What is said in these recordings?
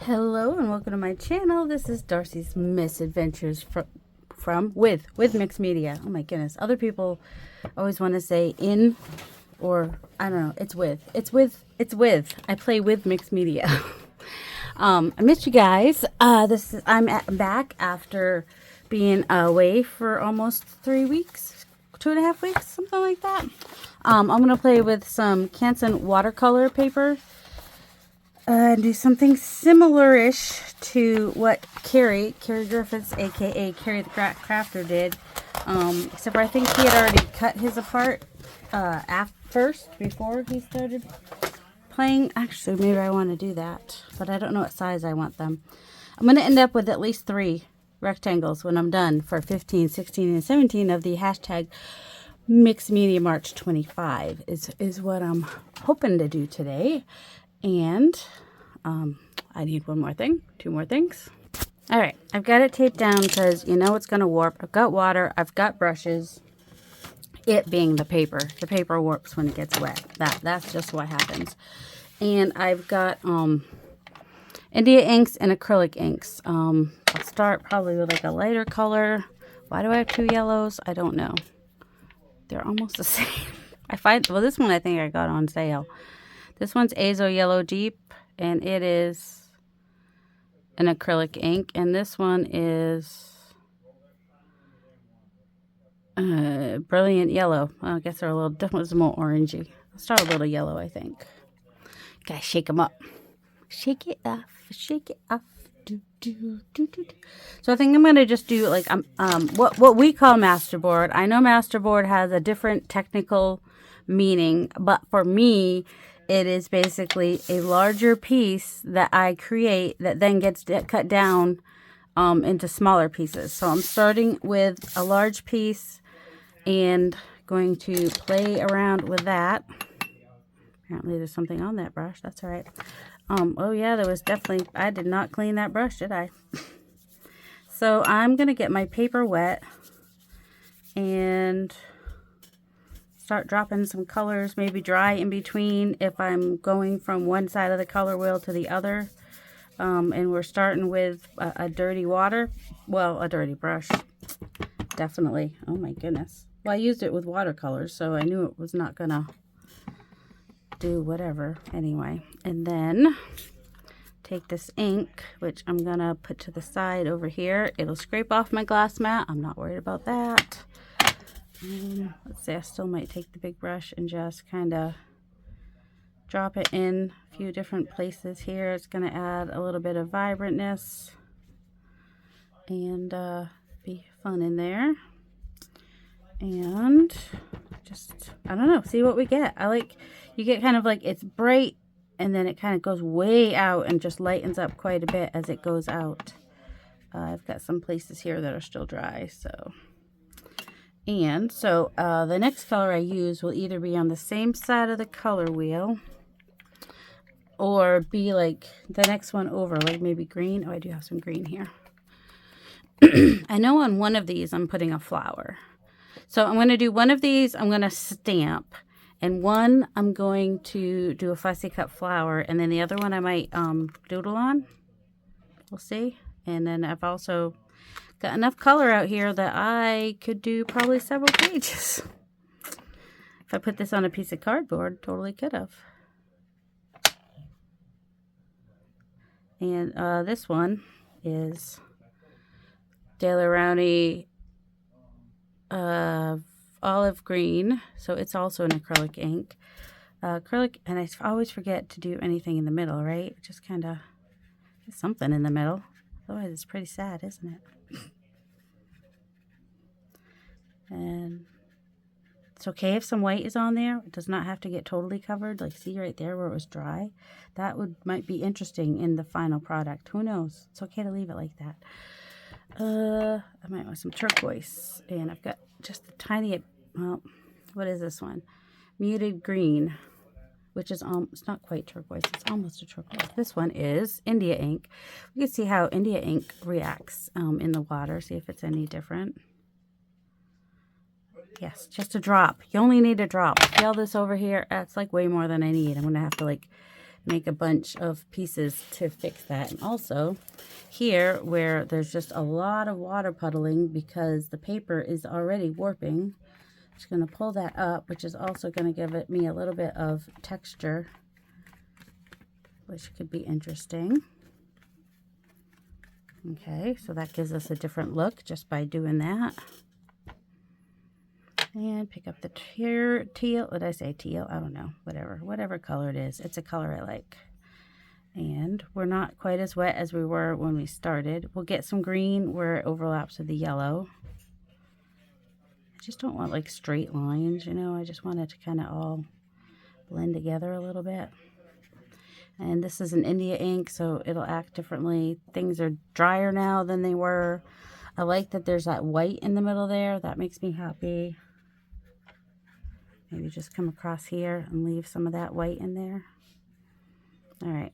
Hello and welcome to my channel. This is Darcy's Misadventures with Mixed Media. Oh my goodness. Other people always want to say in or I don't know. It's with. I play with Mixed Media. I missed you guys. I'm back after being away for almost 3 weeks, 2.5 weeks, something like that. I'm gonna play with some Canson watercolor paper. Do something similar-ish to what Ceri Griffiths, aka Ceri the Crafter, did. Except for I think he had already cut his apart first before he started playing. Actually, maybe I want to do that, but I don't know what size I want them. I'm going to end up with at least 3 rectangles when I'm done for 15, 16, and 17 of the hashtag Mixed Media March 25 is what I'm hoping to do today. And I need 2 more things. All right, I've got it taped down because you know it's going to warp. I've got water, I've got brushes. It being the paper warps when it gets wet. That's just what happens. And I've got India inks and acrylic inks. I'll start probably with like a lighter color. Why do I have 2 yellows? I don't know. They're almost the same. Well, this one I think I got on sale. This one's Azo Yellow Deep, and it is an acrylic ink. And this one is Brilliant Yellow. Well, I guess they're a little different. It's more orangey. I'll start a little yellow, I think. Gotta shake them up. Shake it off. Shake it off. Do, do, do, do. So I think I'm gonna just do like what we call Masterboard. I know Masterboard has a different technical meaning, but for me, it is basically a larger piece that I create that then gets cut down into smaller pieces. So I'm starting with a large piece and going to play around with that. Apparently there's something on that brush. That's all right. Oh yeah, there was definitely, I did not clean that brush, did I? So I'm going to get my paper wet and start dropping some colors, maybe dry in between if I'm going from one side of the color wheel to the other. And we're starting with a dirty water. Well, a dirty brush. Definitely. Oh my goodness. Well, I used it with watercolors, so I knew it was not gonna do whatever. Anyway, and then take this ink, which I'm gonna put to the side over here. It'll scrape off my glass mat. I'm not worried about that. Let's see, I still might take the big brush and just kind of drop it in a few different places here. It's going to add a little bit of vibrantness and be fun in there. And just, I don't know, see what we get. You get kind of like, it's bright and then it kind of goes way out and just lightens up quite a bit as it goes out. I've got some places here that are still dry, so. And so the next color I use will either be on the same side of the color wheel or be like the next one over, like maybe green. Oh, I do have some green here. I know on one of these I'm putting a flower. So I'm going to do one of these, I'm going to stamp. And one I'm going to do a fussy cut flower. And then the other one I might doodle on. We'll see. And then I've also got enough color out here that I could do probably several pages. If I put this on a piece of cardboard, totally could have. And this one is Daler Rowney olive green, so it's also an acrylic ink. Acrylic, and I always forget to do anything in the middle, right? Just kind of something in the middle. Otherwise, it's pretty sad, isn't it? And it's okay if some white is on there. It does not have to get totally covered. Like, see right there where it was dry? That might be interesting in the final product. Who knows? It's okay to leave it like that. I might want some turquoise. And I've got just a tiny, well, what is this one? Muted green, which is, it's not quite turquoise. It's almost a turquoise. This one is India ink. We can see how India ink reacts in the water. See if it's any different. Yes, just a drop. You only need a drop. See all this over here? That's like way more than I need. I'm going to have to like make a bunch of pieces to fix that. And also here where there's just a lot of water puddling because the paper is already warping, just going to pull that up, which is also going to give me a little bit of texture, which could be interesting. Okay, so that gives us a different look just by doing that. And pick up the teal. What did I say? Teal? I don't know. Whatever color it is. It's a color I like. And we're not quite as wet as we were when we started. We'll get some green where it overlaps with the yellow. I just don't want like straight lines, you know. I just want it to kind of all blend together a little bit. And this is an India ink, so it'll act differently. Things are drier now than they were. I like that there's that white in the middle there. That makes me happy. Maybe just come across here and leave some of that white in there. All right.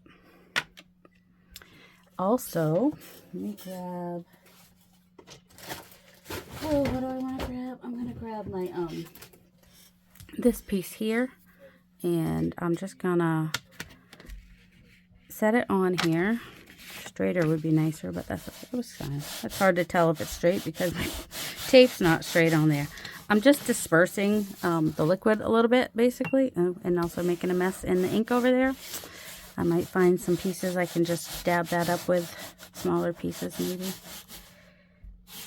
Also, let me grab, oh, what do I want to grab? I'm going to grab my, this piece here. And I'm just going to set it on here. Straighter would be nicer, but it was fine. It's hard to tell if it's straight because my tape's not straight on there. I'm just dispersing the liquid a little bit, basically, and also making a mess in the ink over there. I might find some pieces I can just dab that up with, smaller pieces maybe.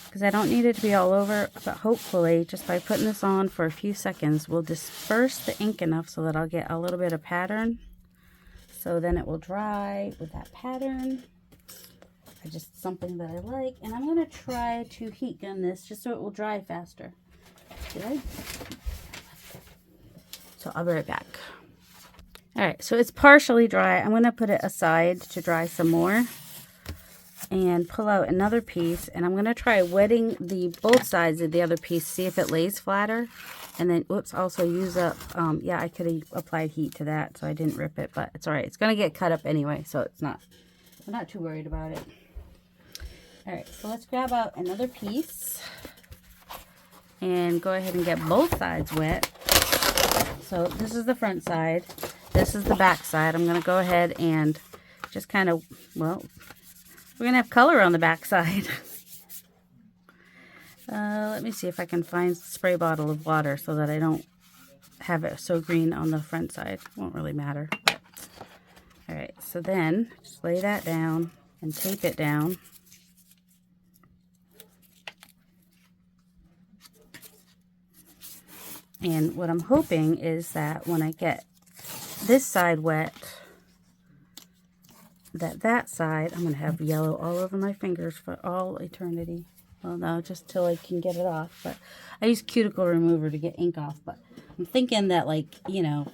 Because I don't need it to be all over, but hopefully, just by putting this on for a few seconds, we'll disperse the ink enough so that I'll get a little bit of pattern. So then it will dry with that pattern. Just something that I like. And I'm going to try to heat gun this just so it will dry faster. So I'll be right back. Alright, so it's partially dry. I'm going to put it aside to dry some more. And pull out another piece. And I'm going to try wetting both sides of the other piece. See if it lays flatter. And then, whoops, also use up, yeah, I could have applied heat to that. So I didn't rip it. But it's alright. It's going to get cut up anyway. So I'm not too worried about it. Alright, so let's grab out another piece. And go ahead and get both sides wet. So this is the front side. This is the back side. I'm going to go ahead and just kind of, well, we're going to have color on the back side. Let me see if I can find a spray bottle of water so that I don't have it so green on the front side. Won't really matter. Alright, so then just lay that down and tape it down. And what I'm hoping is that when I get this side wet, that side, I'm going to have yellow all over my fingers for all eternity. Well, no, just till I can get it off. But I use cuticle remover to get ink off. But I'm thinking that, like, you know,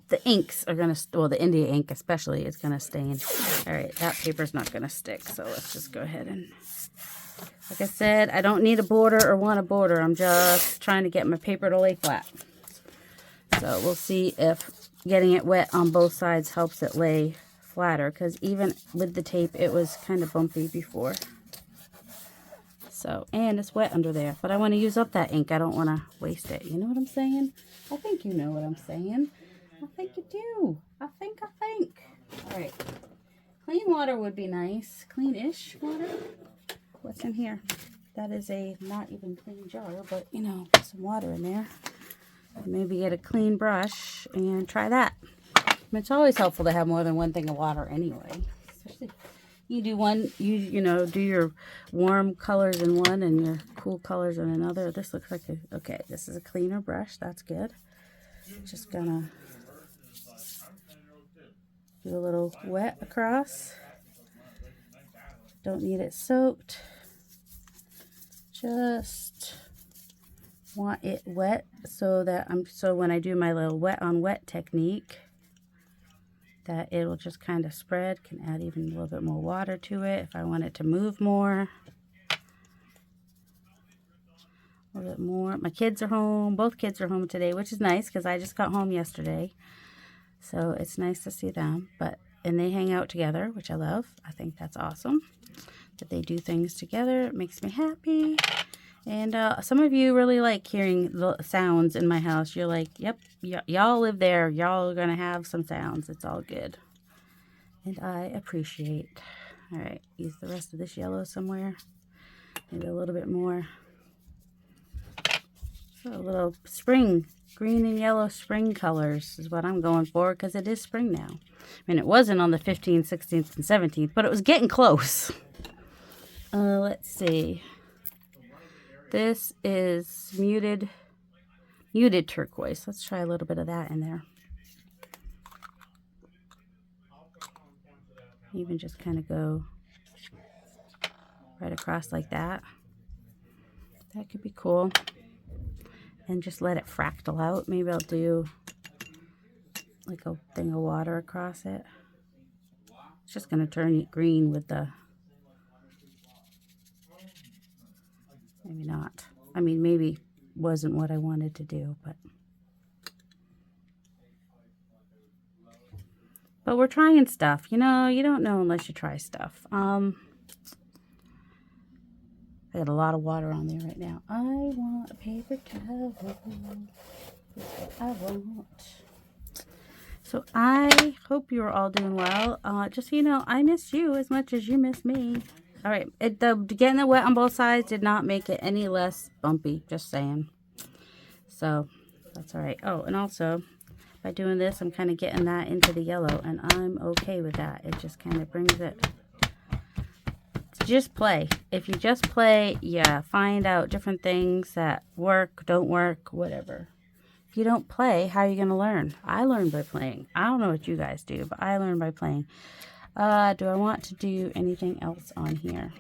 the inks are going to, well, the India ink especially is going to stain. All right, that paper's not going to stick. So let's just go ahead and, like I said, I don't need a border or want a border. I'm just trying to get my paper to lay flat. So we'll see if getting it wet on both sides helps it lay flatter. Because even with the tape, it was kind of bumpy before. So, and it's wet under there. But I want to use up that ink. I don't want to waste it. You know what I'm saying? I think you know what I'm saying. I think you do. I think. All right. Clean water would be nice. Clean-ish water. What's in here? That is a not even clean jar, but, you know, some water in there. Maybe get a clean brush and try that. It's always helpful to have more than one thing of water anyway. Especially you do one, you know, do your warm colors in one and your cool colors in another. This looks like okay, this is a cleaner brush. That's good. Just gonna do a little wet across. Don't need it soaked. Just want it wet so that so when I do my little wet on wet technique, that it will just kind of spread. Can add even a little bit more water to it if I want it to move more. A little bit more. My kids are home. Both kids are home today, which is nice because I just got home yesterday. So it's nice to see them. And they hang out together, which I love. I think that's awesome that they do things together. It makes me happy. And some of you really like hearing the sounds in my house. You're like, yep, y'all live there. Y'all are going to have some sounds. It's all good. and I appreciate. All right, use the rest of this yellow somewhere. Maybe a little bit more. So a little spring, green and yellow spring colors is what I'm going for because it is spring now. I mean, it wasn't on the 15th, 16th, and 17th, but it was getting close. Let's see. This is muted turquoise. Let's try a little bit of that in there. Even just kind of go right across like that. That could be cool. And just let it fractal out. Maybe I'll do like a thing of water across it. It's just going to turn it green with the... Maybe not. I mean, maybe wasn't what I wanted to do, but we're trying stuff. You know, you don't know unless you try stuff. I got a lot of water on there right now. I want a paper towel. I want. So I hope you're all doing well. Just so you know, I miss you as much as you miss me. All right, getting it wet on both sides did not make it any less bumpy. Just saying. So that's all right. Oh, and also by doing this, I'm kind of getting that into the yellow, and I'm okay with that. It just kind of brings it. Just play. If you just play, yeah, find out different things that work, don't work, whatever. If you don't play, how are you going to learn? I learn by playing. I don't know what you guys do, but I learn by playing. Do I want to do anything else on here?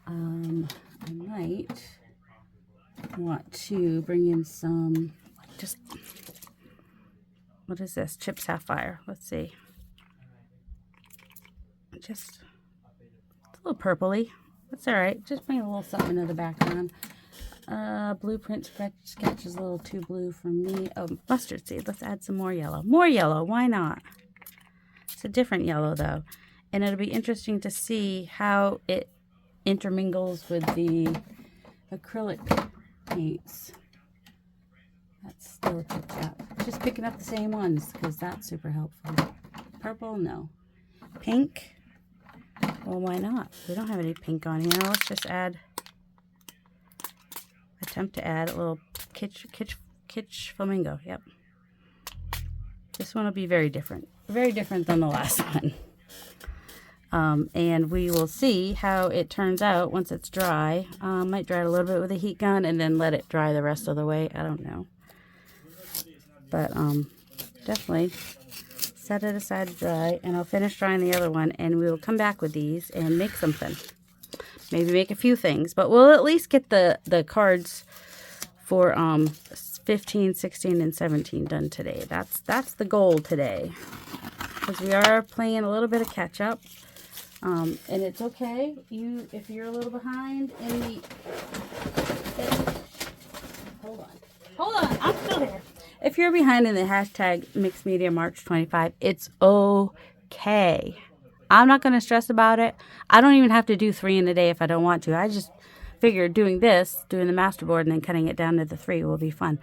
I might want to bring in some, just, what is this? Chip Sapphire. Let's see. Just a little purpley. That's all right. Just bring a little something into the background. Blueprint sketch is a little too blue for me. Oh, mustard seed. Let's add some more yellow. More yellow. Why not? It's a different yellow though, and it'll be interesting to see how it intermingles with the acrylic paints. That's still picked up. Just picking up the same ones because that's super helpful. Purple, no. Pink, well, why not? We don't have any pink on here. Let's just attempt to add a little kitsch flamingo. Yep. This one will be very different. Very different than the last one. And we will see how it turns out once it's dry. Might dry it a little bit with a heat gun and then let it dry the rest of the way. I don't know. But definitely set it aside to dry, and I'll finish drying the other one, and we will come back with these and make something. Maybe make a few things, but we'll at least get the cards for 15, 16, and 17 done today. That's the goal today, because we are playing a little bit of catch up, and it's okay. If you're a little behind in the hold on, I'm still here. If you're behind in the hashtag Mixed Media March 25, it's okay. I'm not going to stress about it. I don't even have to do 3 in a day if I don't want to. I just figured doing the Masterboard, and then cutting it down to the 3 will be fun.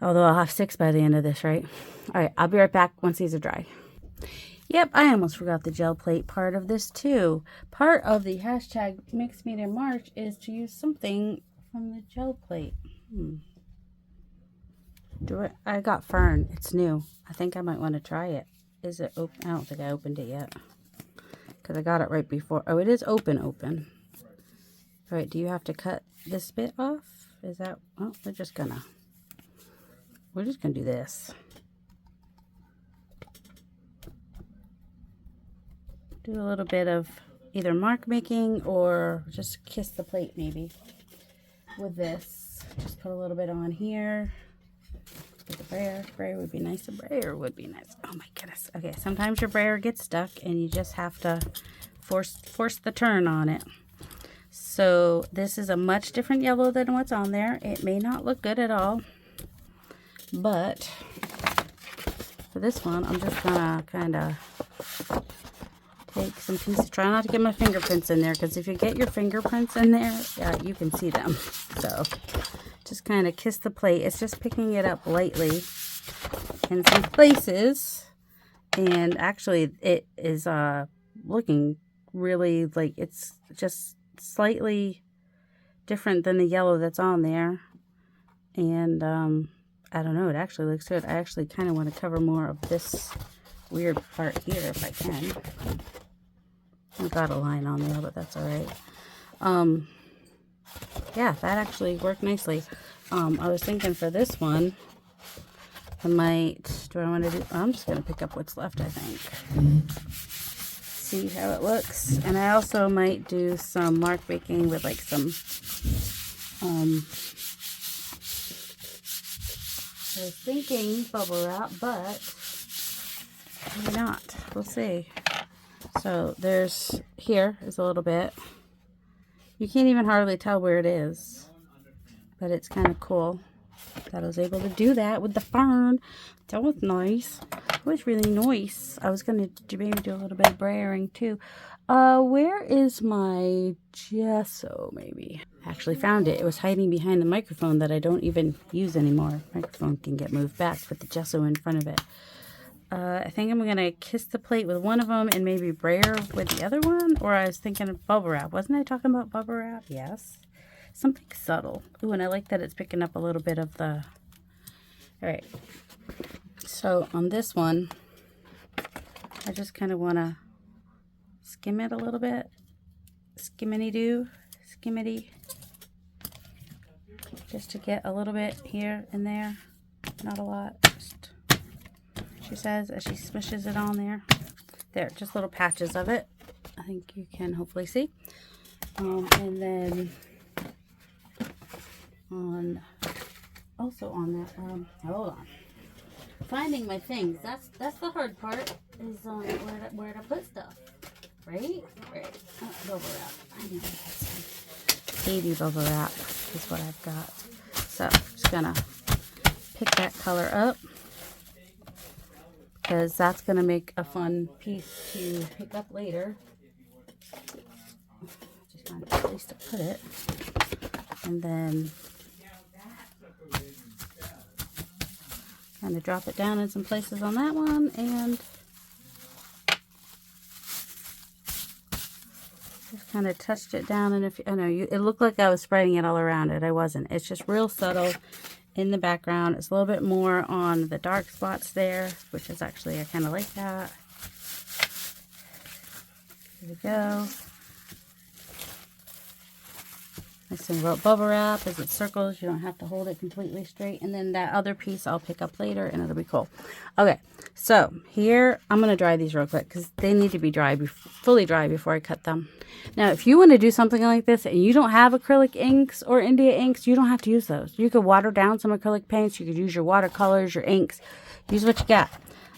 Although I'll have 6 by the end of this, right? All right, I'll be right back once these are dry. Yep, I almost forgot the gel plate part of this too. Part of the hashtag Mixed Media March is to use something from the gel plate. Do it. I got Fern. It's new. I think I might want to try it. Is it open? I don't think I opened it yet, because I got it right before. Oh, it is open. All right, do you have to cut this bit off? Is that, oh, we're just gonna do this. Do a little bit of either mark making or just kiss the plate maybe with this. Just put a little bit on here. With the brayer would be nice. A brayer would be nice. Oh my goodness. Okay, sometimes your brayer gets stuck and you just have to force the turn on it. So this is a much different yellow than what's on there. It may not look good at all, but for this one, I'm just gonna kind of take some pieces. Try not to get my fingerprints in there, because if you get your fingerprints in there, you can see them. So just kind of kiss the plate. It's just picking it up lightly in some places And actually it is looking really like it's just slightly different than the yellow that's on there. And I don't know, it actually looks good. I actually kind of want to cover more of this weird part here if I can. I got a line on there, but that's all right. Yeah, that actually worked nicely. I was thinking for this one, I might, I'm just going to pick up what's left, I think. See how it looks. And I also might do some mark making with like some, I was thinking bubble wrap, but maybe not. We'll see. So here is a little bit. You can't even hardly tell where it is, but it's kind of cool that I was able to do that with the fern. That was nice. It was really nice. I was going to maybe do a little bit of brayering too. Where is my gesso maybe? I actually found it. It was hiding behind the microphone that I don't even use anymore. Microphone can get moved back, put the gesso in front of it. I think I'm going to kiss the plate with one of them and maybe brayer with the other one. Or I was thinking of bubble wrap. Wasn't I talking about bubble wrap? Yes. Something subtle. Ooh, and I like that it's picking up a little bit of the... Alright. So on this one, I just kind of want to skim it a little bit. Skimmity-doo. Skimmity. Just to get a little bit here and there. Not a lot. Just... She says as she smushes it on there. There, just little patches of it. I think you can hopefully see. And then also on that, hold on. Finding my things. That's the hard part. Is where to put stuff. Right? Right. Oh, bubble wrap. I need to get some baby bubble wrap. Is what I've got. So just gonna pick that color up, because that's going to make a fun piece to pick up later. Just find a place to put it. And then kind of drop it down in some places on that one. And just kind of touched it down. And if I know it looked like I was spreading it all around it. I wasn't. It's just real subtle. In the background, it's a little bit more on the dark spots there, which is actually, I kind of like that. Here we go. Nice and bubble wrap as it circles. You don't have to hold it completely straight. And then that other piece I'll pick up later and it'll be cool. Okay, so here I'm going to dry these real quick because they need to be dry, fully dry before I cut them. Now, if you want to do something like this and you don't have acrylic inks or India inks, you don't have to use those. You could water down some acrylic paints. You could use your watercolors, your inks. Use what you got.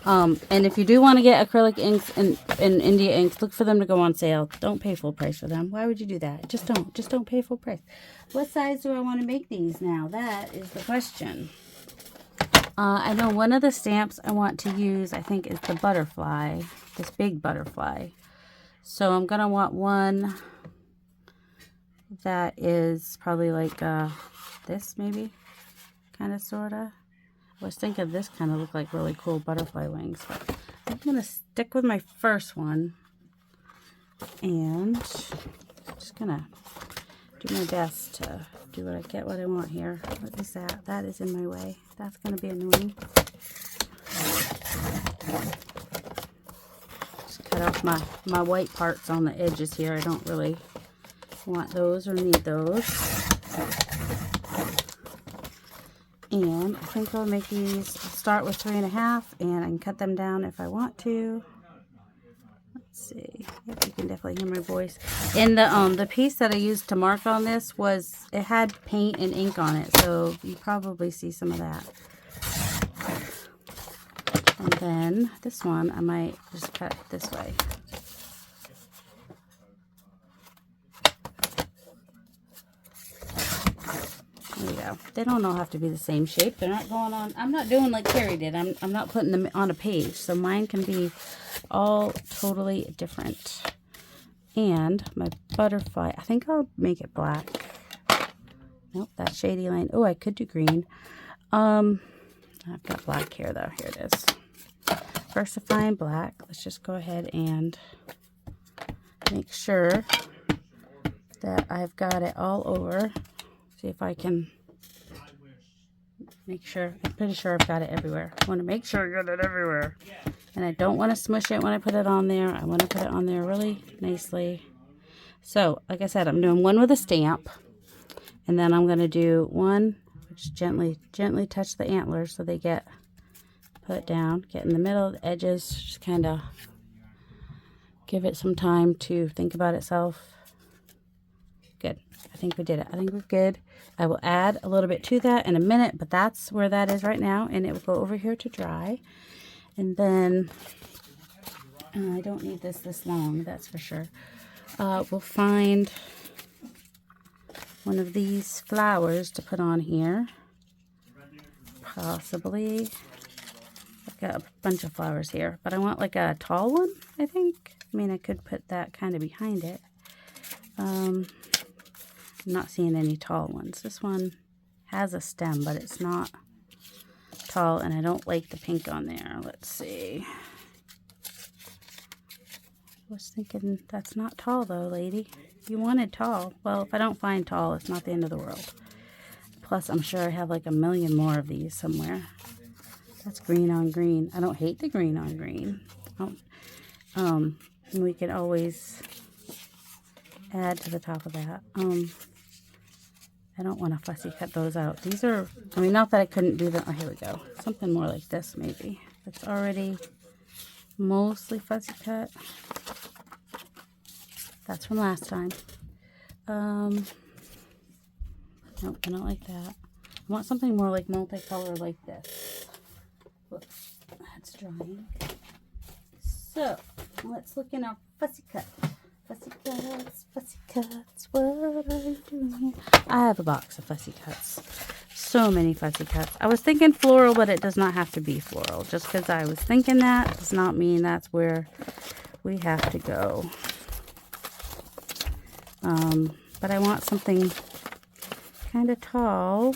And if you do want to get acrylic inks and India inks, look for them to go on sale. Don't pay full price for them. Why would you do that? Just don't pay full price. What size do I want to make these now? That is the question. I know one of the stamps I want to use, I think, is the butterfly. This big butterfly. So I'm going to want one that is probably like this maybe. Kind of, sort of. I was thinking this kind of looked like really cool butterfly wings, but I'm going to stick with my first one. And I'm just going to do my best to get what I want here. What is that? That is in my way. That's going to be annoying. Just cut off my white parts on the edges here. I don't really want those or need those. And I think I'll make these, I'll start with 3.5, and I can cut them down if I want to. Let's see. Yep, you can definitely hear my voice. And the piece that I used to mark on this it had paint and ink on it, so you probably see some of that. And then this one, I might just cut this way. There you go. They don't all have to be the same shape. They're not going on. I'm not doing like Ceri did. I'm not putting them on a page. So mine can be all totally different. And my butterfly, I think I'll make it black. Nope, that shady line. Oh, I could do green. I've got black here though. Here it is. VersaFine black. Let's just go ahead and make sure that I've got it all over. See if I can make sure. I'm pretty sure I've got it everywhere. I want to make sure I got it everywhere. And I don't want to smush it when I put it on there. I want to put it on there really nicely. So, like I said, I'm doing one with a stamp. And then I'm going to do one, which gently touch the antlers so they get put down. Get in the middle of the edges. Just kind of give it some time to think about itself. Good. I think we did it. I think we're good. I will add a little bit to that in a minute, but that's where that is right now. And it will go over here to dry. And then, I don't need this long, that's for sure. We'll find one of these flowers to put on here. Possibly. I've got a bunch of flowers here, but I want like a tall one, I think. I mean, I could put that kind of behind it. I'm not seeing any tall ones. This one has a stem, but it's not tall, and I don't like the pink on there. Let's see. I was thinking that's not tall though, lady. You wanted tall. Well, if I don't find tall, it's not the end of the world. Plus, I'm sure I have like a million more of these somewhere. That's green on green. I don't hate the green on green. And we can always add to the top of that. I don't want to fussy cut those out. These are, I mean, not that I couldn't do them. Oh, here we go. Something more like this, maybe. It's already mostly fussy cut. That's from last time. Nope, I don't like that. I want something more like multicolor like this. Whoops, that's drying. So, let's look in our fussy cut. Fussy cuts, what are you doing here? I have a box of fussy cuts. So many fussy cuts. I was thinking floral, but it does not have to be floral. Just because I was thinking that does not mean that's where we have to go. But I want something kind of tall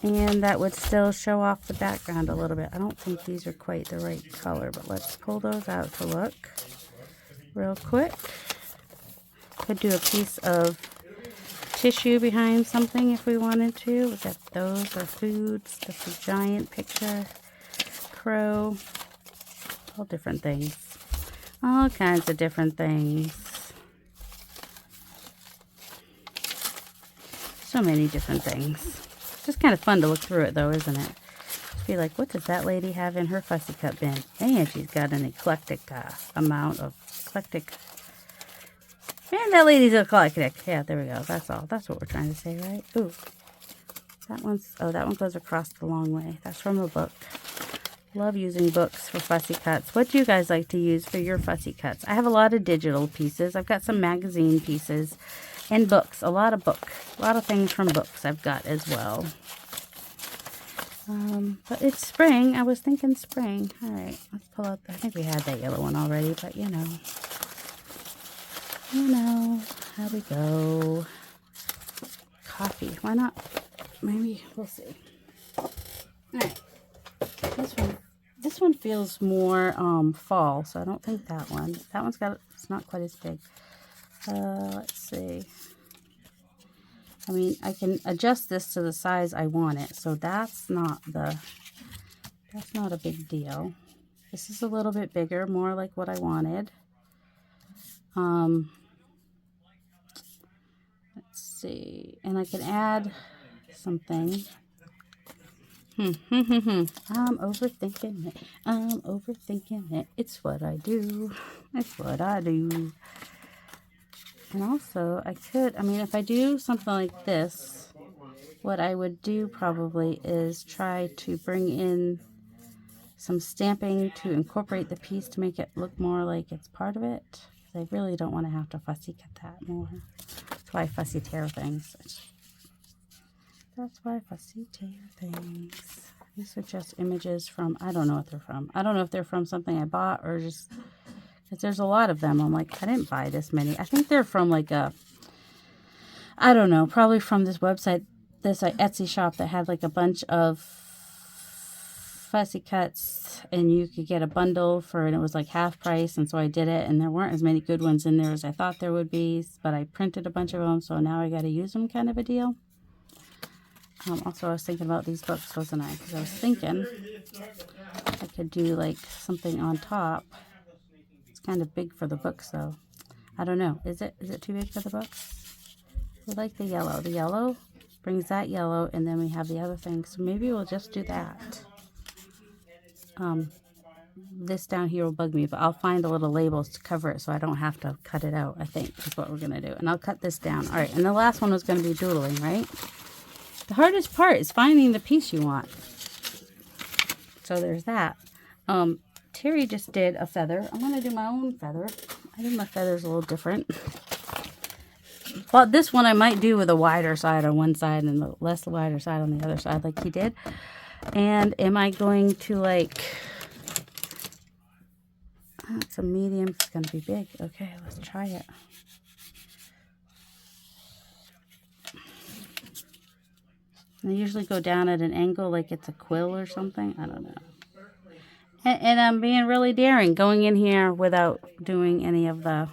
and that would still show off the background a little bit. I don't think these are quite the right color, but let's pull those out to look real quick. Could do a piece of tissue behind something if we wanted to. We got those are foods. That's a giant picture. Crow. All different things. All kinds of different things. So many different things. It's just kind of fun to look through it though, isn't it? Be like, what does that lady have in her fussy cut bin? Man, she's got an eclectic amount of eclectic. Man, that lady's eclectic. Yeah, there we go. That's all. That's what we're trying to say, right? Ooh. That one's, oh, that one goes across the long way. That's from a book. Love using books for fussy cuts. What do you guys like to use for your fussy cuts? I have a lot of digital pieces. I've got some magazine pieces and books. A lot of things from books I've got as well. But it's spring. I was thinking spring. All right, let's pull out. I think we had that yellow one already, but you know, how we go. Coffee. Why not? Maybe we'll see. All right. This one feels more fall, so I don't think that one. That one's got. It's not quite as big. Let's see. I mean, I can adjust this to the size I want it, so that's not a big deal. This is a little bit bigger, more like what I wanted. Let's see, and I can add something. I'm overthinking it. I'm overthinking it. It's what I do. It's what I do. And also, I mean, if I do something like this, what I would do probably is try to bring in some stamping to incorporate the piece to make it look more like it's part of it. I really don't want to have to fussy cut that more. That's why I fussy tear things. That's why I fussy tear things. These are just images from, I don't know what they're from. I don't know if they're from something I bought or just... because there's a lot of them. I'm like, I didn't buy this many. I think they're from like a, I don't know, probably from this website, this Etsy shop that had like a bunch of fussy cuts, and you could get a bundle for, and it was like half price, and so I did it, and there weren't as many good ones in there as I thought there would be, but I printed a bunch of them, so now I got to use them, kind of a deal. Also, I was thinking about these books, wasn't I? Because I was thinking I could do like something on top. It's kind of big for the books, though. I don't know. Is it too big for the books? We like the yellow. The yellow brings that yellow, and then we have the other thing. So maybe we'll just do that. This down here will bug me, but I'll find the little labels to cover it so I don't have to cut it out, I think, is what we're going to do. And I'll cut this down. All right, and the last one was going to be doodling, right? The hardest part is finding the piece you want. So there's that. Ceri just did a feather. I'm going to do my own feather. I think my feather's a little different. But this one I might do with a wider side on one side and the less wider side on the other side like he did. And am I going to like... Oh, it's a medium. It's going to be big. Okay, let's try it. I usually go down at an angle like it's a quill or something. I don't know. And I'm being really daring going in here without doing any of the...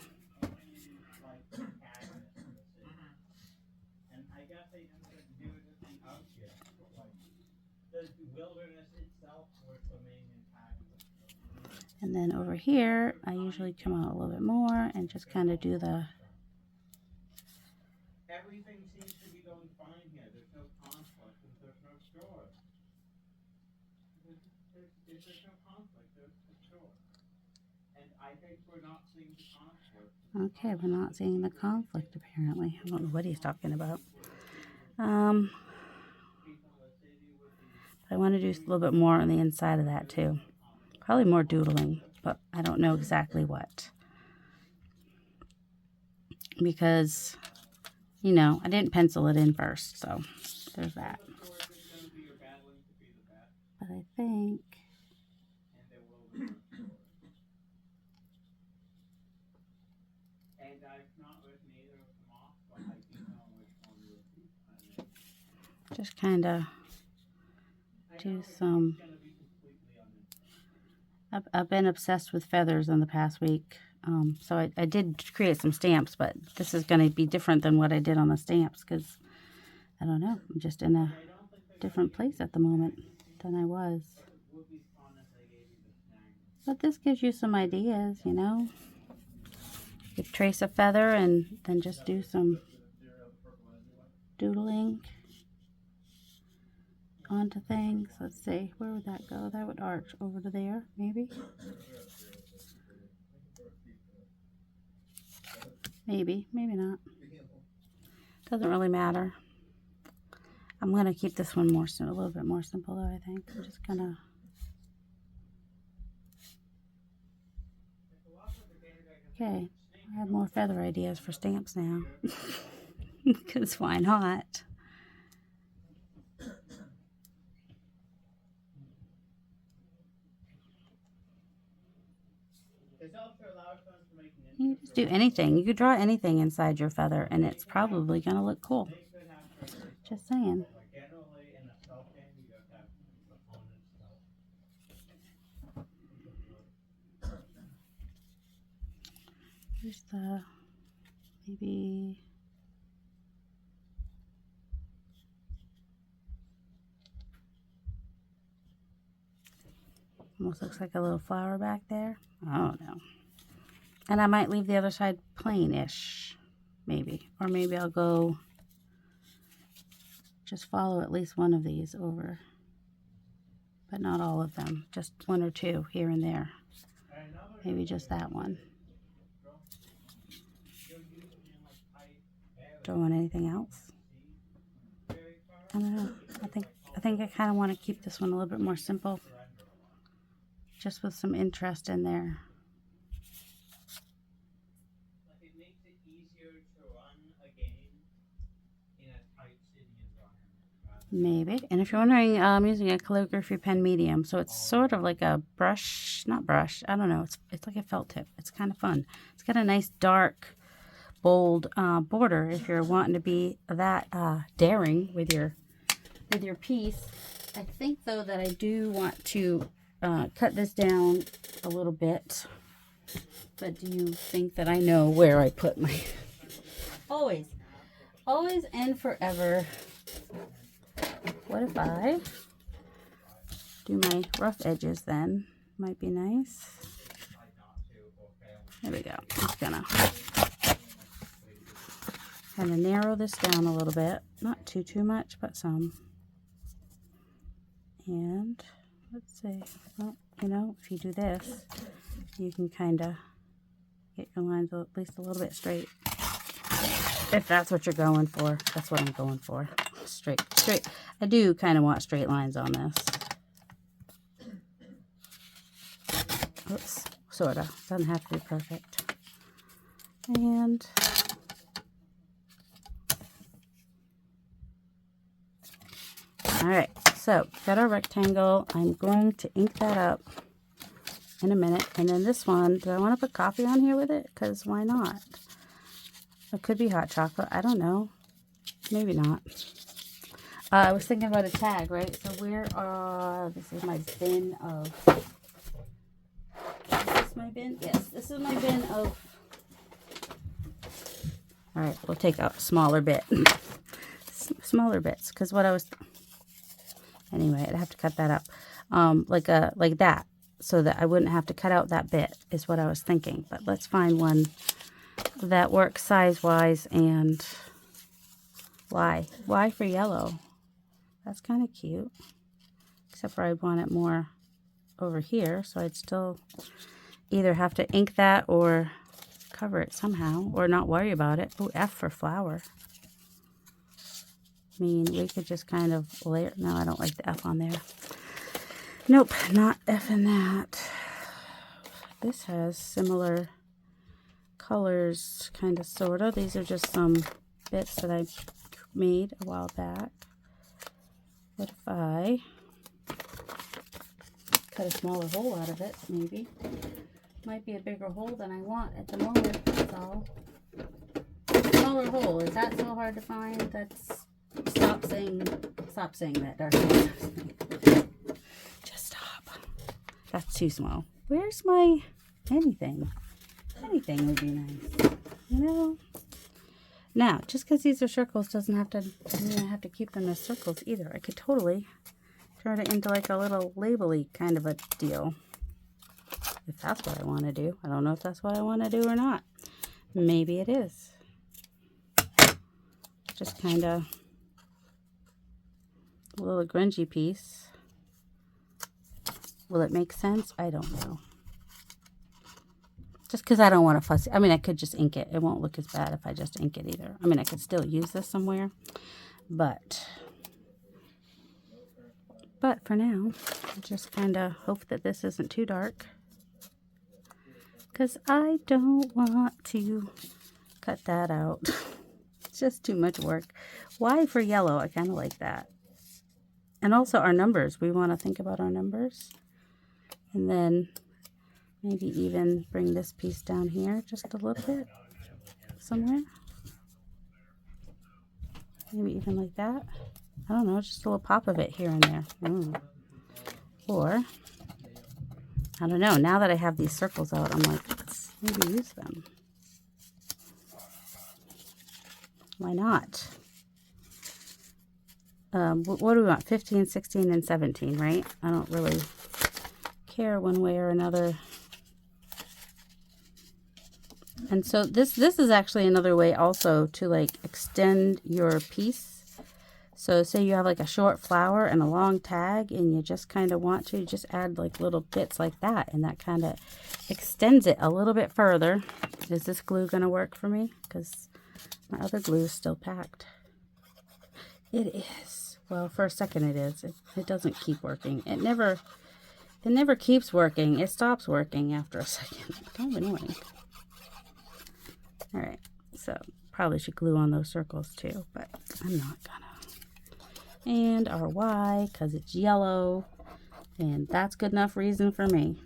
And then over here, I usually come out a little bit more and just kind of do the... Everything seems to be going fine here. There's no conflict and there's no chore. There's no conflict, there's a chore. And I think we're not seeing the conflict. Okay, we're not seeing the conflict apparently. I don't know what he's talking about. I want to do a little bit more on the inside of that too. Probably more doodling, but I don't know exactly what. Because, you know, I didn't pencil it in first, so there's that. But I think... Just kind of do some... I've been obsessed with feathers in the past week. So I did create some stamps, but this is going to be different than what I did on the stamps because, I don't know, I'm just in a different place at the moment than I was. But this gives you some ideas, you know. You trace a feather and then just do some doodling onto things. Let's see, where would that go? That would arch over to there, maybe. Maybe not. Doesn't really matter. I'm going to keep this one more, a little bit more simple though, I think. I'm just going to... Okay, I have more feather ideas for stamps now. Because why not? You can just do anything. You could draw anything inside your feather, and it's probably going to look cool. Just saying. Here's the, maybe... Almost looks like a little flower back there. I don't know. And I might leave the other side plain-ish, maybe. Or maybe I'll go just follow at least one of these over. But not all of them. Just one or two here and there. Maybe just that one. Don't want anything else. I don't know. I think I kind of want to keep this one a little bit more simple. Just with some interest in there. Maybe. And if you're wondering, I'm using a calligraphy pen medium. So it's sort of like a brush, not brush, I don't know. It's like a felt tip. It's kind of fun. It's got a nice dark, bold border if you're wanting to be that daring with your piece. I think though that I do want to cut this down a little bit. But do you think that I know where I put my... Always and forever. What if I do my rough edges then? Might be nice. There we go. Just gonna kind of narrow this down a little bit. Not too much, but some. And let's see. Well, you know, if you do this, you can kind of get your lines at least a little bit straight. If that's what you're going for. That's what I'm going for. Straight. I do kind of want straight lines on this. Oops, sort of. Doesn't have to be perfect. And all right, so got our rectangle. I'm going to ink that up in a minute. And then this one, do I want to put coffee on here with it? Because why not? It could be hot chocolate. I don't know. Maybe not. I was thinking about a tag, right? So where are... This is my bin of... Is this my bin? Yes, this is my bin of... All right, we'll take a smaller bit. Smaller bits, because what I was... Anyway, I'd have to cut that up. Like that, so that I wouldn't have to cut out that bit, is what I was thinking. But let's find one that works size-wise. And why for yellow? That's kind of cute, except for I'd want it more over here, so I'd still either have to ink that or cover it somehow, or not worry about it. Oh, F for flower. I mean, we could just kind of layer... No, I don't like the F on there. Nope, not F in that. This has similar colors, kind of, sort of. These are just some bits that I made a while back. What if I cut a smaller hole out of it, maybe? Might be a bigger hole than I want at the moment, that's all. Smaller hole, is that so hard to find? That's... Stop saying that, Darcy. Just stop. That's too small. Where's my anything? Anything would be nice, you know? Now, just because these are circles doesn't have to, I mean, I have to keep them as circles either. I could totally turn it into like a little label-y kind of a deal. If that's what I want to do. I don't know if that's what I want to do or not. Maybe it is. Just kind of a little grungy piece. Will it make sense? I don't know. Just because I don't want to fuss. I mean, I could just ink it. It won't look as bad if I just ink it either. I mean, I could still use this somewhere. But for now, I just kind of hope that this isn't too dark. Because I don't want to cut that out. It's just too much work. Why for yellow? I kind of like that. And also our numbers. We want to think about our numbers. And then maybe even bring this piece down here just a little bit. Somewhere. Maybe even like that. I don't know, just a little pop of it here and there. Or, I don't know, now that I have these circles out, I'm like, let's maybe use them. Why not? What do we want? 15, 16, and 17, right? I don't really care one way or another. And so this is actually another way also to like extend your piece. So say you have like a short flower and a long tag and you just kind of want to just add like little bits like that, and that kind of extends it a little bit further. Is this glue going to work for me? Because my other glue is still packed. It is. Well, for a second it is. It doesn't keep working. It never keeps working. It stops working after a second. Kind of annoying. All right, so probably should glue on those circles too, but I'm not gonna. And our Y, because it's yellow, and that's good enough reason for me.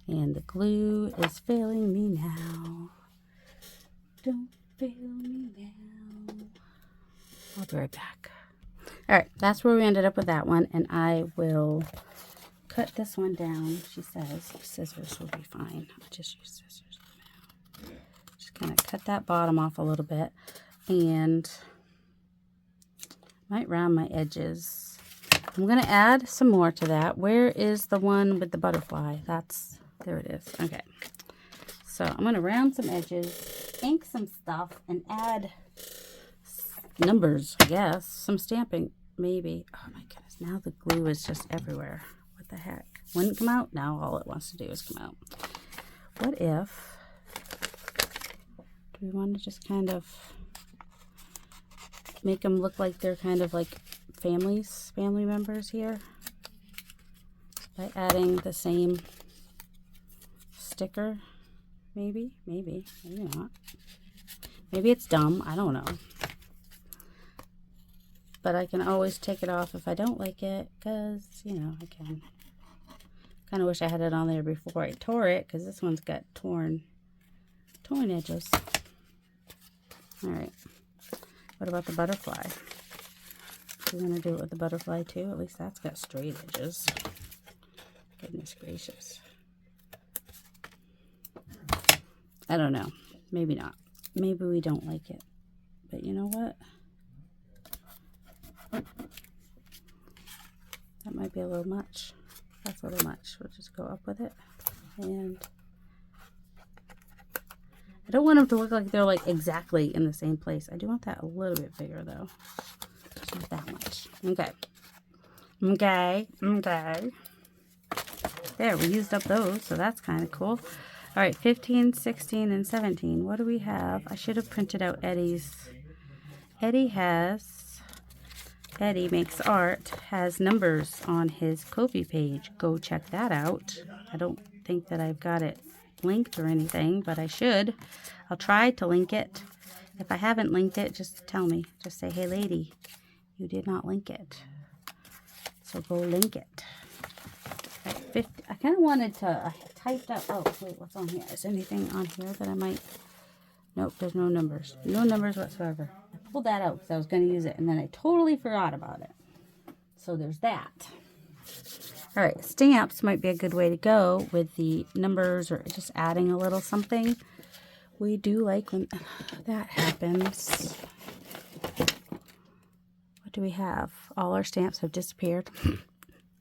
And the glue is failing me now. Don't fail me now. I'll be right back. All right, that's where we ended up with that one, and I will cut this one down. She says scissors will be fine. I'll just use scissors now. Just kind of cut that bottom off a little bit, and might round my edges. I'm going to add some more to that. Where is the one with the butterfly? There it is. Okay. So I'm going to round some edges, ink some stuff, and add numbers, I guess. Some stamping, maybe. Oh my goodness. Now the glue is just everywhere. What the heck? Wouldn't come out? Now all it wants to do is come out. What if... Do we want to just kind of make them look like they're kind of like family members here? By adding the same sticker? Maybe not. Maybe it's dumb, I don't know. But I can always take it off if I don't like it, because, you know, I can. Kind of wish I had it on there before I tore it, because this one's got torn edges. Alright. What about the butterfly? We're going to do it with the butterfly too. At least that's got straight edges. Goodness gracious. I don't know. Maybe not. Maybe we don't like it. But you know what? That might be a little much. That's a little much. We'll just go up with it. And I don't want them to look like they're like exactly in the same place. I do want that a little bit bigger though. Just not that much. Okay. Okay. There, we used up those, so that's kind of cool. All right, 15, 16, and 17. What do we have? I should have printed out Eddie's. Eddie Makes Art has numbers on his Ko-fi page. Go check that out. I don't think that I've got it linked or anything, but I should. I'll try to link it. If I haven't linked it, just tell me. Just say, hey lady, you did not link it. So go link it. At 50, I kind of wanted to, I typed up, oh wait, what's on here? Is anything on here that I might, nope, there's no numbers. No numbers whatsoever. I pulled that out because I was going to use it and then I totally forgot about it. So there's that. All right, stamps might be a good way to go with the numbers or just adding a little something. We do like when that happens. What do we have? All our stamps have disappeared.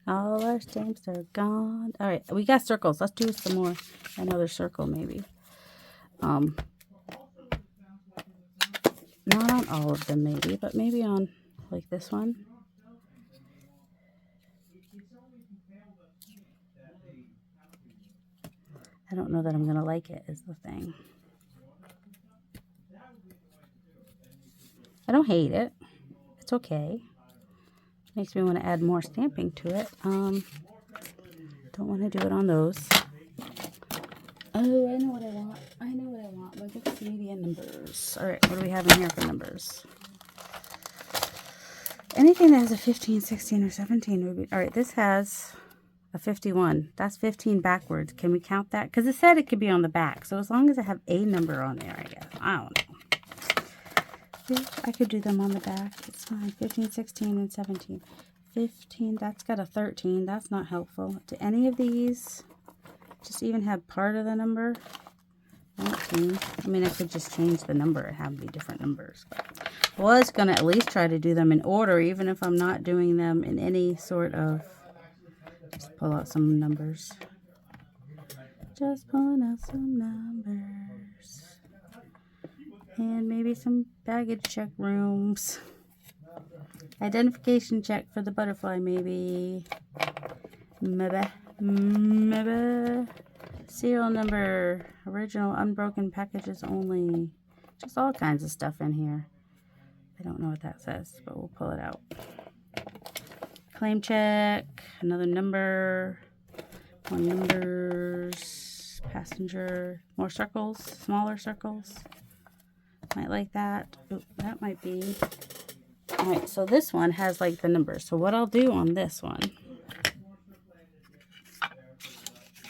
All our stamps are gone. All right, we got circles. Let's do some more. Another circle, maybe. Not on all of them, maybe, but maybe on like this one. I don't know that I'm gonna like it. Is the thing. I don't hate it. It's okay. Makes me want to add more stamping to it. Don't want to do it on those. Oh, I know what I want. I know what I want. Look at the media numbers. All right, what do we have in here for numbers? Anything that has a 15, 16, or 17 would be... All right, this has a 51. That's 15 backwards. Can we count that? Because it said it could be on the back. So as long as I have a number on there, I guess. I don't know. I could do them on the back. It's fine. 15, 16, and 17. 15, that's got a 13. That's not helpful. Do any of these just even have part of the number? 19. I mean, I could just change the number and have them be different numbers. But I was going to at least try to do them in order, even if I'm not doing them in any sort of... Just pull out some numbers. Just pulling out some numbers. And maybe some baggage check rooms. Identification check for the butterfly, maybe. Maybe. Serial number. Original unbroken packages only. Just all kinds of stuff in here. I don't know what that says, but we'll pull it out. Claim check. Another number. More numbers. Passenger. More circles. Smaller circles. Might like that. Ooh, that might be. Alright, so this one has like the numbers. So what I'll do on this one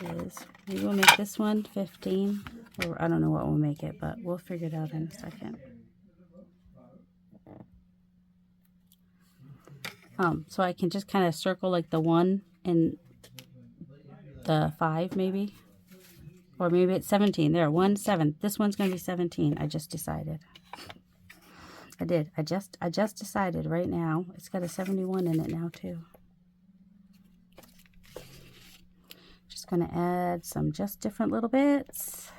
is we will make this one 15. Or I don't know what we'll make it, but we'll figure it out in a second. So I can just kind of circle like the 1 and the 5 maybe. Or maybe it's 17. There, 1, 7. This one's going to be 17. I just decided. I did. I just decided right now. It's got a 71 in it now too. Just going to add some just different little bits.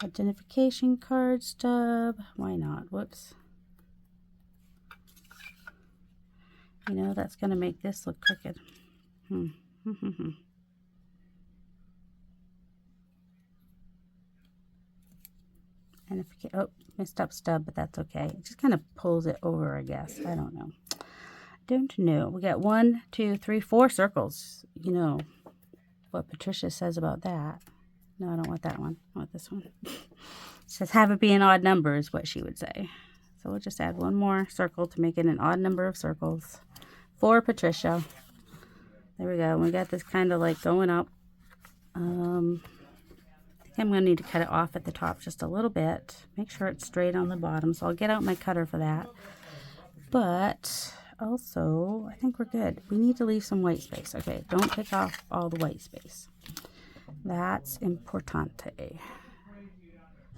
Identification card stub. Why not? Whoops. You know, that's going to make this look crooked. And if oh, messed up stub, but that's okay. It just kind of pulls it over, I guess. I don't know. Don't know. We got 1, 2, 3, 4 circles. You know what Patricia says about that. No, I don't want that one. I want this one. It says have it be an odd number is what she would say. So we'll just add 1 more circle to make it an odd number of circles for Patricia. There we go. We got this kind of like going up. I'm going to need to cut it off at the top just a little bit. Make sure it's straight on the bottom. So I'll get out my cutter for that. But also, I think we're good. We need to leave some white space. Okay, don't take off all the white space. That's importante.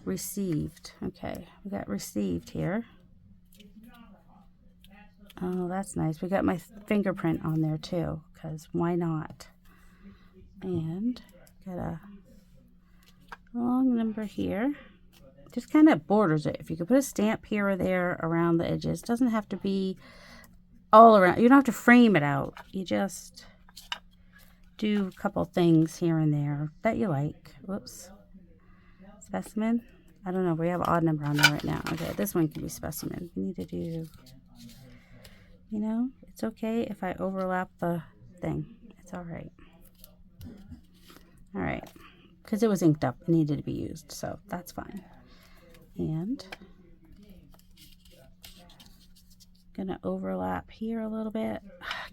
Received. Okay, we got received here. Oh, that's nice. We got my fingerprint on there too, because why not? And got a long number here. Just kind of borders it. If you could put a stamp here or there around the edges. It doesn't have to be all around. You don't have to frame it out. You just do a couple things here and there that you like. Whoops. Specimen. I don't know. We have an odd number on there right now. Okay, this one can be specimen. We need to do, you know, it's okay if I overlap the thing. It's all right. All right. Because it was inked up, it needed to be used, so that's fine. And gonna overlap here a little bit.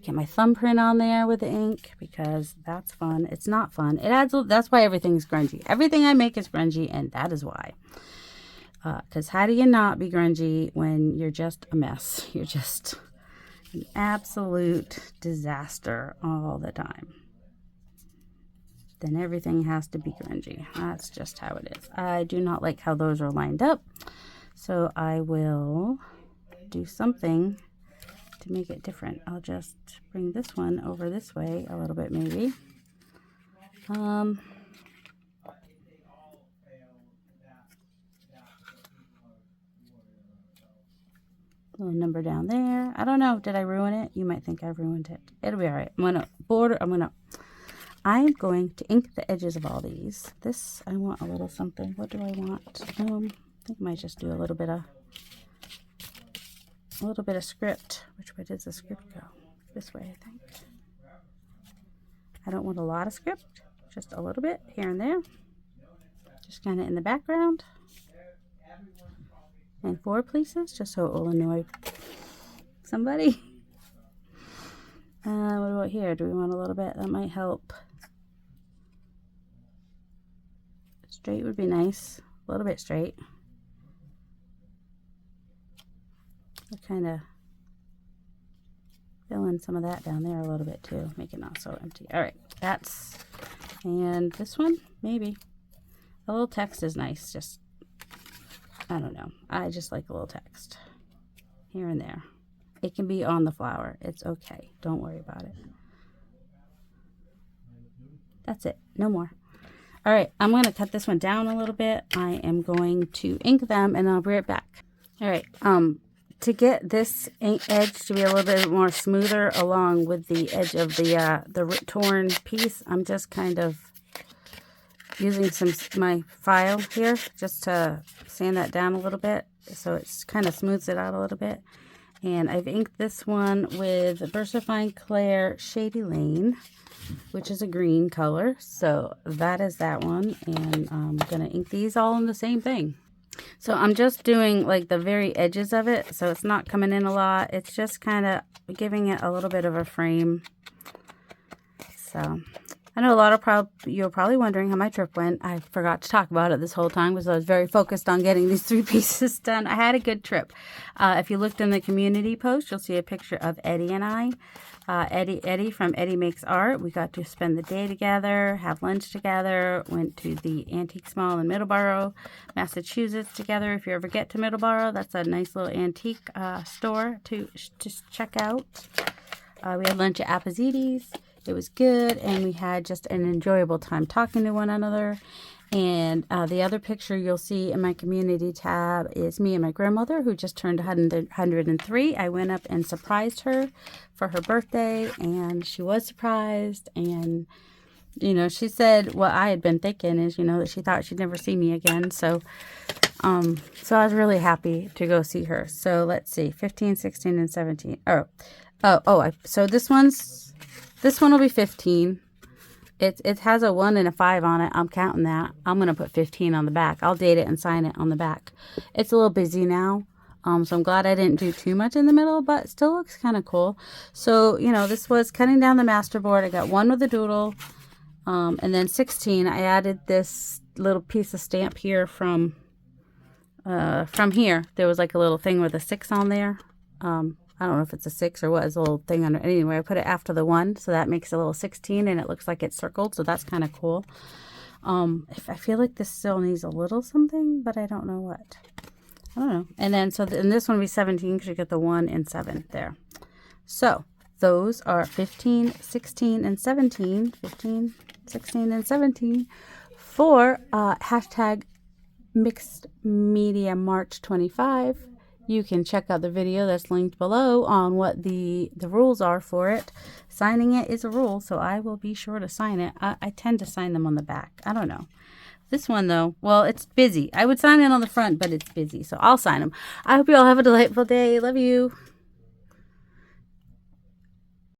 Get my thumbprint on there with the ink because that's fun. It's not fun. It adds. That's why everything's grungy. Everything I make is grungy, and that is why. Because how do you not be grungy when you're just a mess? You're just an absolute disaster all the time. Then everything has to be grungy. That's just how it is. I do not like how those are lined up. So I will do something to make it different. I'll just bring this one over this way a little bit maybe. Little number down there. I don't know. Did I ruin it? You might think I ruined it. It'll be all right. I'm going to ink the edges of all these. This, I want a little something. What do I want? I think I might just do a little bit of script. Which way does the script go? This way, I think. I don't want a lot of script. Just a little bit here and there. Just kind of in the background. And 4 places, just so it will annoy somebody. What about here? Do we want a little bit? That might help. Straight would be nice. A little bit straight. I'll kind of fill in some of that down there a little bit too. Make it not so empty. All right, that's, and this one, maybe. A little text is nice. Just, I don't know. I just like a little text here and there. It can be on the flower. It's okay. Don't worry about it. That's it. No more. All right. I'm going to cut this one down a little bit. I am going to ink them and I'll be right back. All right. To get this ink edge to be a little bit more smoother along with the edge of the torn piece, I'm just kind of using my file here just to sand that down a little bit so it kind of smooths it out a little bit. And I've inked this one with VersaFine Clair Shady Lane, which is a green color. So that is that one. And I'm going to ink these all in the same thing. So I'm just doing like the very edges of it. So it's not coming in a lot. It's just kind of giving it a little bit of a frame. So I know a lot of you're probably wondering how my trip went. I forgot to talk about it this whole time because I was very focused on getting these 3 pieces done. I had a good trip. If you looked in the community post, you'll see a picture of Eddie and I. Eddie from Eddie Makes Art. We got to spend the day together, have lunch together, went to the Antiques Mall in Middleborough, Massachusetts together. If you ever get to Middleborough, that's a nice little antique store to just check out. We had lunch at Appaziti's. It was good, and we had just an enjoyable time talking to one another. And the other picture you'll see in my community tab is me and my grandmother, who just turned 103. I went up and surprised her for her birthday, and she was surprised. And, you know, she said what I had been thinking is, you know, that she thought she'd never see me again. So I was really happy to go see her. So let's see, 15, 16, and 17. So this one will be 15. It has a 1 and a 5 on it. I'm counting that. I'm going to put 15 on the back. I'll date it and sign it on the back. It's a little busy now. So I'm glad I didn't do too much in the middle, but it still looks kind of cool. So, you know, this was cutting down the masterboard. I got 1 with a doodle. And then 16, I added this little piece of stamp here from here. There was like a little thing with a 6 on there. I don't know if it's a 6 or what. It's a little thing under. Anyway, I put it after the 1, so that makes a little 16, and it looks like it's circled, so that's kind of cool. If I feel like this still needs a little something, but I don't know what. I don't know. And then, and this one will be 17 because you get the 1 and 7 there. So those are 15, 16, and 17. 15, 16, and 17 for hashtag Mixed Media March 25. You can check out the video that's linked below on what the rules are for it. Signing it is a rule, so I will be sure to sign it. I tend to sign them on the back. I don't know. This one, though, well, it's busy. I would sign it on the front, but it's busy, so I'll sign them. I hope you all have a delightful day. Love you.